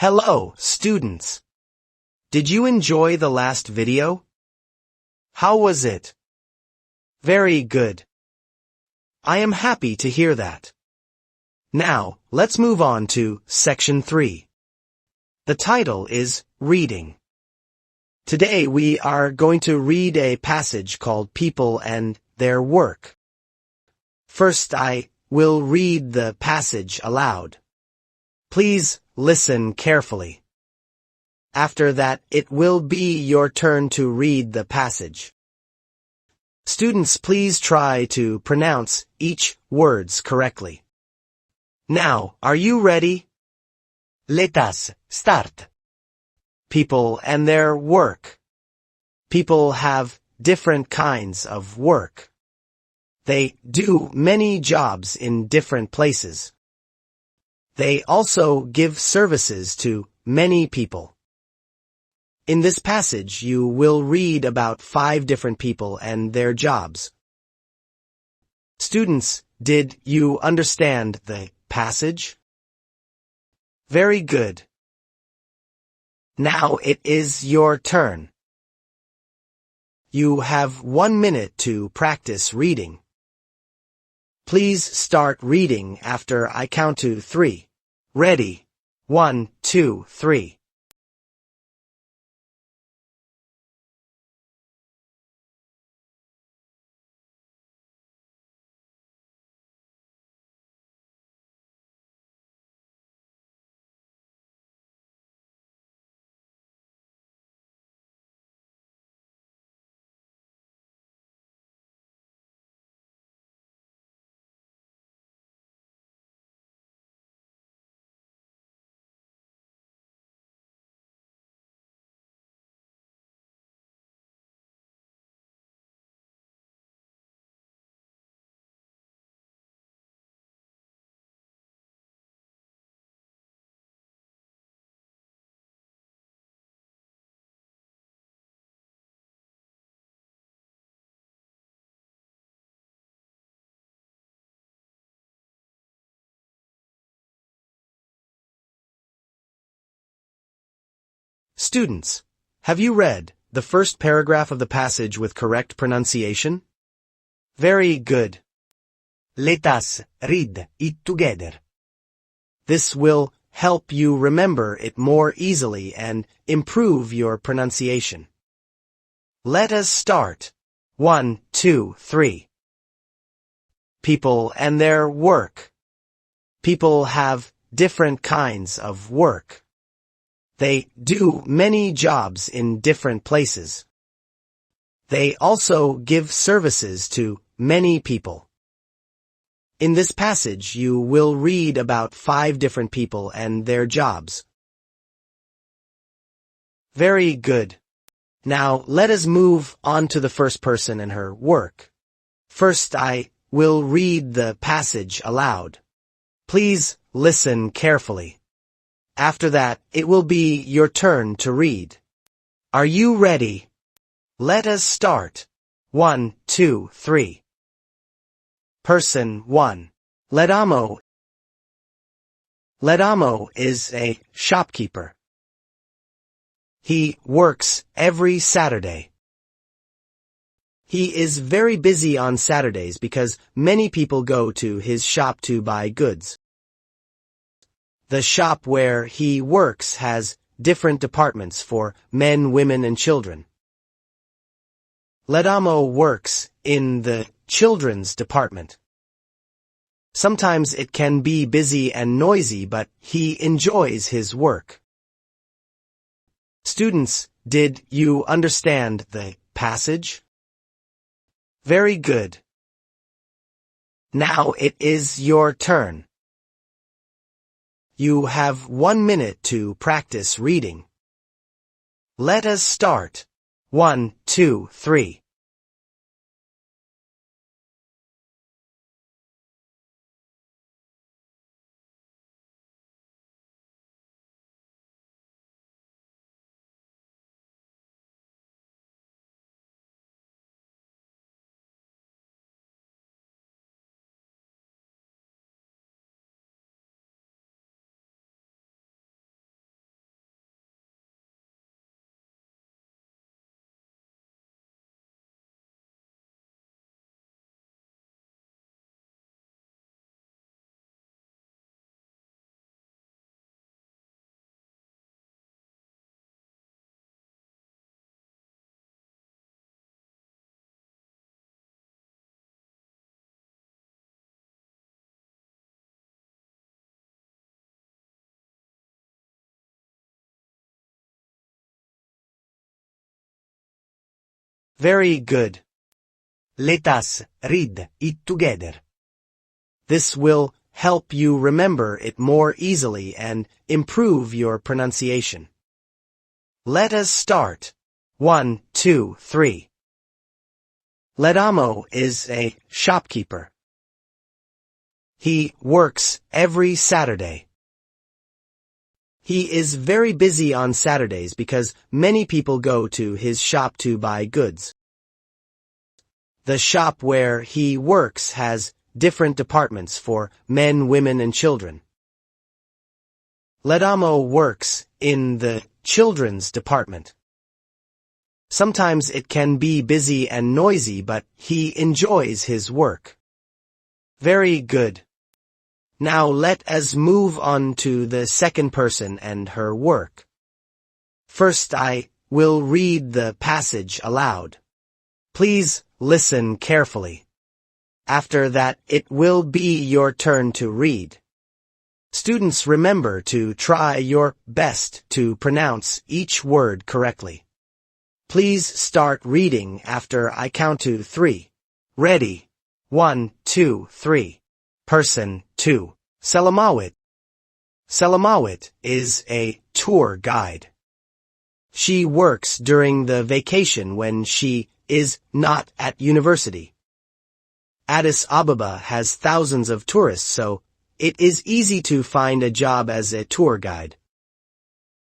Hello, students. Did you enjoy the last video? How was it? Very good. I am happy to hear that. Now, let's move on to Section 3. The title is Reading. Today we are going to read a passage called People and Their Work. First, I will read the passage aloud. Please listen carefully. After that, it will be your turn to read the passage. Students, please try to pronounce each words correctly. Now, are you ready? Let us start. People and their work. People have different kinds of work. They do many jobs in different places. They also give services to many people. In this passage, you will read about 5 different people and their jobs. Students, did you understand the passage? Very good. Now it is your turn. You have 1 minute to practice reading. Please start reading after I count to 3. Ready? 1, 2, 3. Students, have you read the first paragraph of the passage with correct pronunciation? Very good. Let us read it together. This will help you remember it more easily and improve your pronunciation. Let us start. 1, 2, 3. People and their work. People have different kinds of work. They do many jobs in different places. They also give services to many people. In this passage, you will read about 5 different people and their jobs. Very good. Now, let us move on to the first person and her work. First, I will read the passage aloud. Please listen carefully. After that, it will be your turn to read. Are you ready? Let us start. 1, 2, 3. Person 1. Ledamo. Ledamo is a shopkeeper. He works every Saturday. He is very busy on Saturdays because many people go to his shop to buy goods. The shop where he works has different departments for men, women, and children. Ledamo works in the children's department. Sometimes it can be busy and noisy, but he enjoys his work. Students, did you understand the passage? Very good. Now it is your turn. You have 1 minute to practice reading. Let us start. 1, 2, 3. Very good. Let us read it together. This will help you remember it more easily and improve your pronunciation. Let us start. 1, 2, 3. Ledamo is a shopkeeper. He works every Saturday. He is very busy on Saturdays because many people go to his shop to buy goods. The shop where he works has different departments for men, women, and children. Ledamo works in the children's department. Sometimes it can be busy and noisy, but he enjoys his work. Very good. Now let us move on to the second person and her work. First, I will read the passage aloud. Please listen carefully. After that, it will be your turn to read. Students, remember to try your best to pronounce each word correctly. Please start reading after I count to 3. Ready? 1, 2, 3. Person 2. Selamawit. Selamawit is a tour guide. She works during the vacation when she is not at university. Addis Ababa has thousands of tourists, so it is easy to find a job as a tour guide.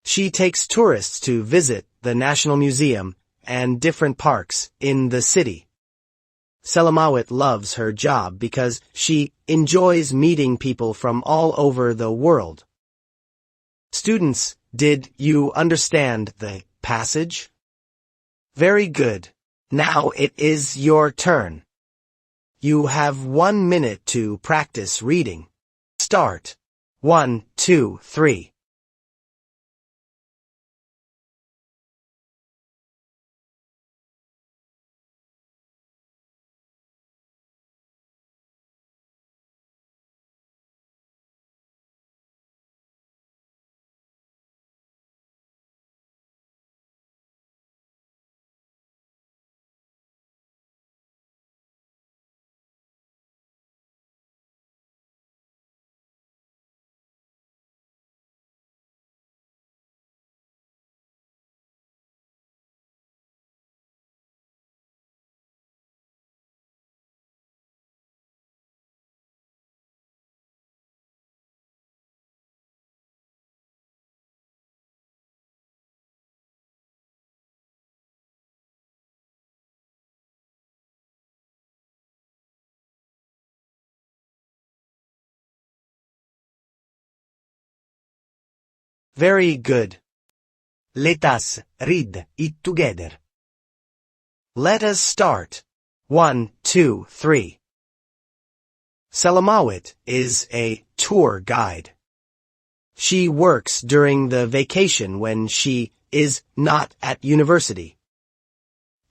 She takes tourists to visit the National Museum and different parks in the city. Selamawit loves her job because she enjoys meeting people from all over the world. Students, did you understand the passage? Very good. Now it is your turn. You have 1 minute to practice reading. Start. 1, 2, 3. Very good. Let us read it together. Let us start. 1, 2, 3. Selamawit is a tour guide. She works during the vacation when she is not at university.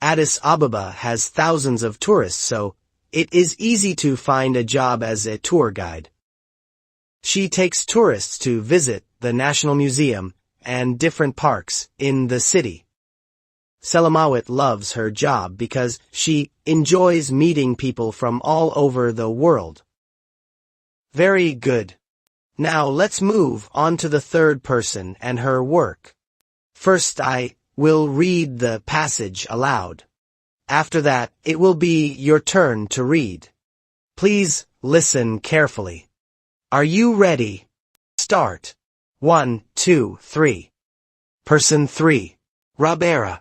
Addis Ababa has thousands of tourists, so it is easy to find a job as a tour guide. She takes tourists to visit the National Museum and different parks in the city. Selamawit loves her job because she enjoys meeting people from all over the world. Very good. Now let's move on to the third person and her work. First, I will read the passage aloud. After that, it will be your turn to read. Please listen carefully. Are you ready? Start. 1, 2, 3. Person 3. Robera.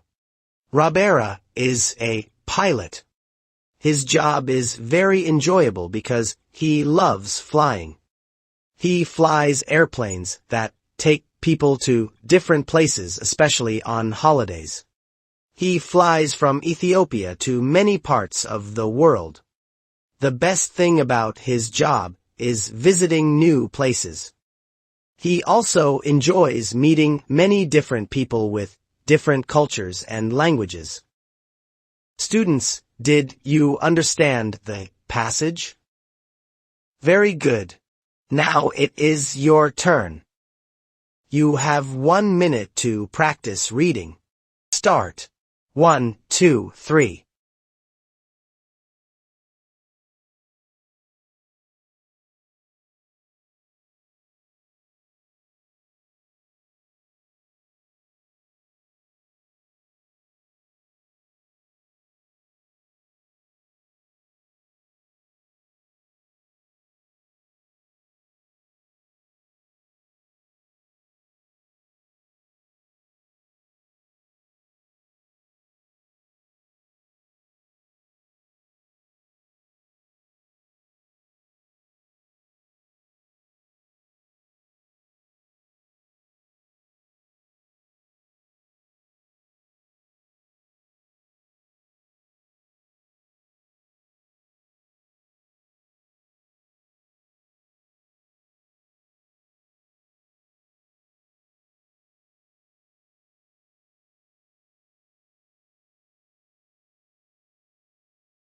Robera is a pilot. His job is very enjoyable because he loves flying. He flies airplanes that take people to different places, especially on holidays. He flies from Ethiopia to many parts of the world. The best thing about his job is visiting new places. He also enjoys meeting many different people with different cultures and languages. Students, did you understand the passage? Very good. Now it is your turn. You have 1 minute to practice reading. Start. 1, 2, 3.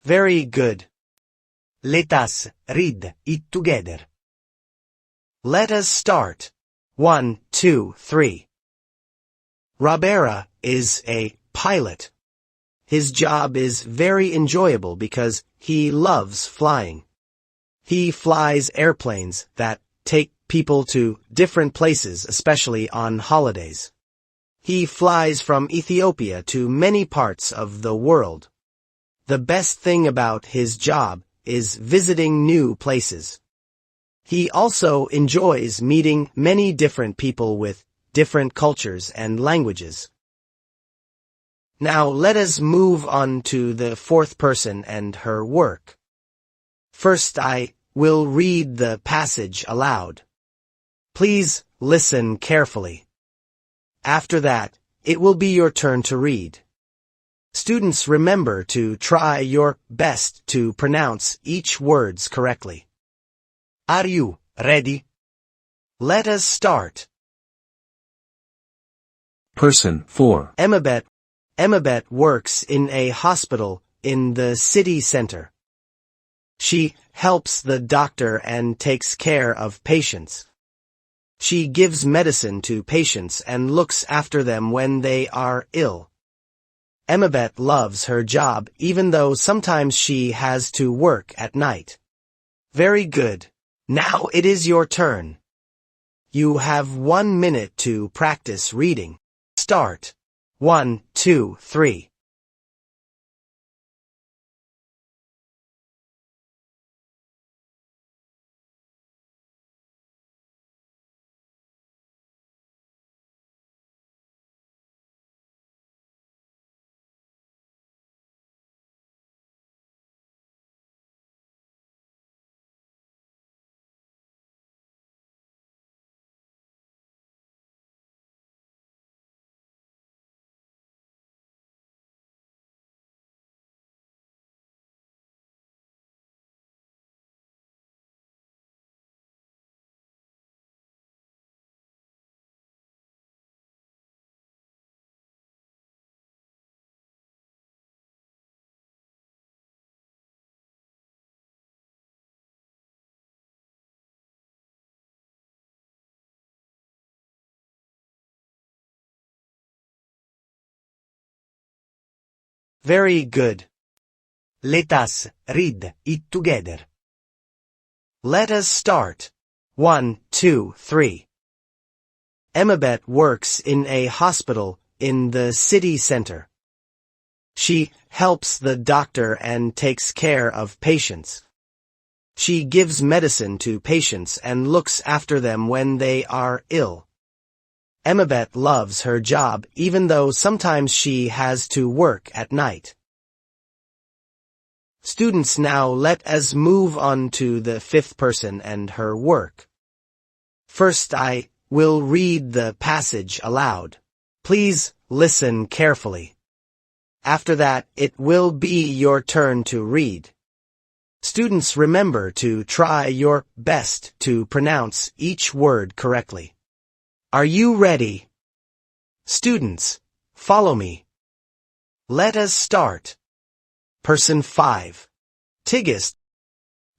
Very good. Let us read it together. Let us start. 1, 2, 3. Robera is a pilot. His job is very enjoyable because he loves flying. He flies airplanes that take people to different places, especially on holidays. He flies from Ethiopia to many parts of the world. The best thing about his job is visiting new places. He also enjoys meeting many different people with different cultures and languages. Now let us move on to the fourth person and her work. First, I will read the passage aloud. Please listen carefully. After that, it will be your turn to read. Students, remember to try your best to pronounce each words correctly. Are you ready? Let us start. Person 4. Emebet. Emebet works in a hospital in the city center. She helps the doctor and takes care of patients. She gives medicine to patients and looks after them when they are ill. Emebet loves her job even though sometimes she has to work at night. Very good. Now it is your turn. You have 1 minute to practice reading. Start. 1, 2, 3. Very good. Let us read it together. Let us start. 1, 2, 3. Emebet works in a hospital in the city center. She helps the doctor and takes care of patients. She gives medicine to patients and looks after them when they are ill. Emebet loves her job even though sometimes she has to work at night. Students, now let us move on to the fifth person and her work. First, I will read the passage aloud. Please listen carefully. After that, it will be your turn to read. Students, remember to try your best to pronounce each word correctly. Are you ready? Students, follow me. Let us start. Person 5. Tigist.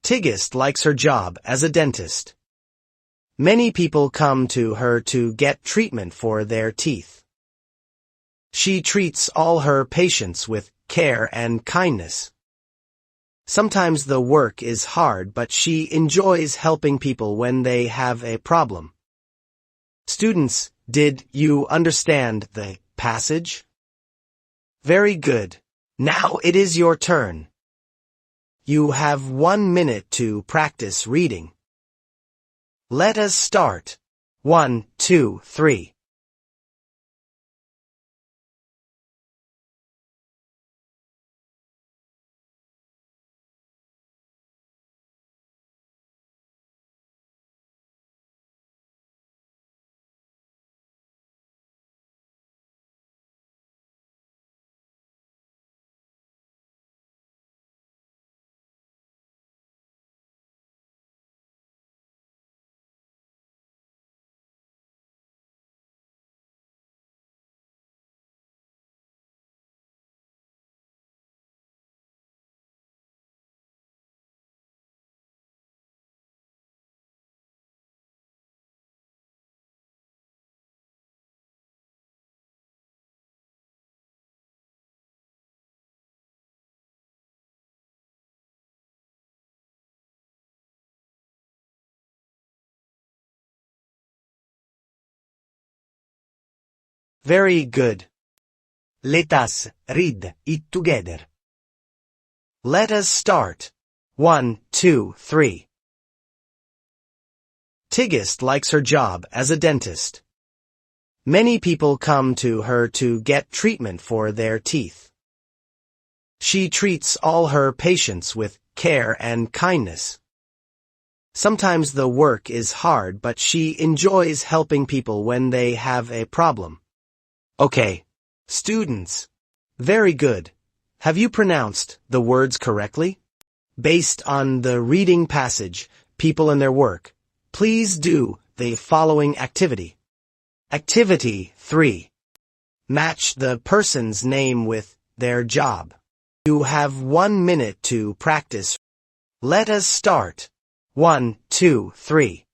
Tigist likes her job as a dentist. Many people come to her to get treatment for their teeth. She treats all her patients with care and kindness. Sometimes the work is hard, but she enjoys helping people when they have a problem. Students, did you understand the passage? Very good. Now it is your turn. You have 1 minute to practice reading. Let us start. 1, 2, 3. Very good. Let us read it together. Let us start. 1, 2, 3. Tigist likes her job as a dentist. Many people come to her to get treatment for their teeth. She treats all her patients with care and kindness. Sometimes the work is hard, but she enjoys helping people when they have a problem. Okay. Students. Very good. Have you pronounced the words correctly? Based on the reading passage, people and their work, please do the following activity. Activity 3. Match the person's name with their job. You have 1 minute to practice. Let us start. 1, 2, 3.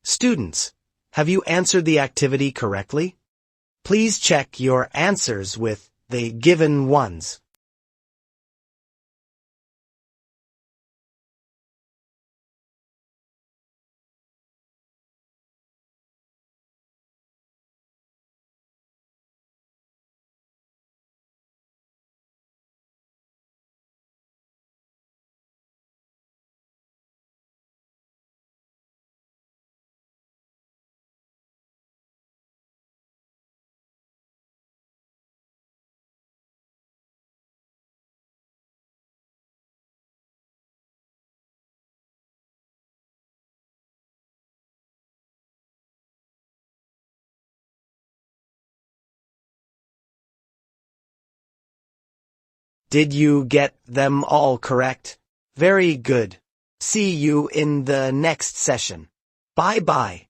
Students, have you answered the activity correctly? Please check your answers with the given ones. Did you get them all correct? Very good. See you in the next session. Bye-bye.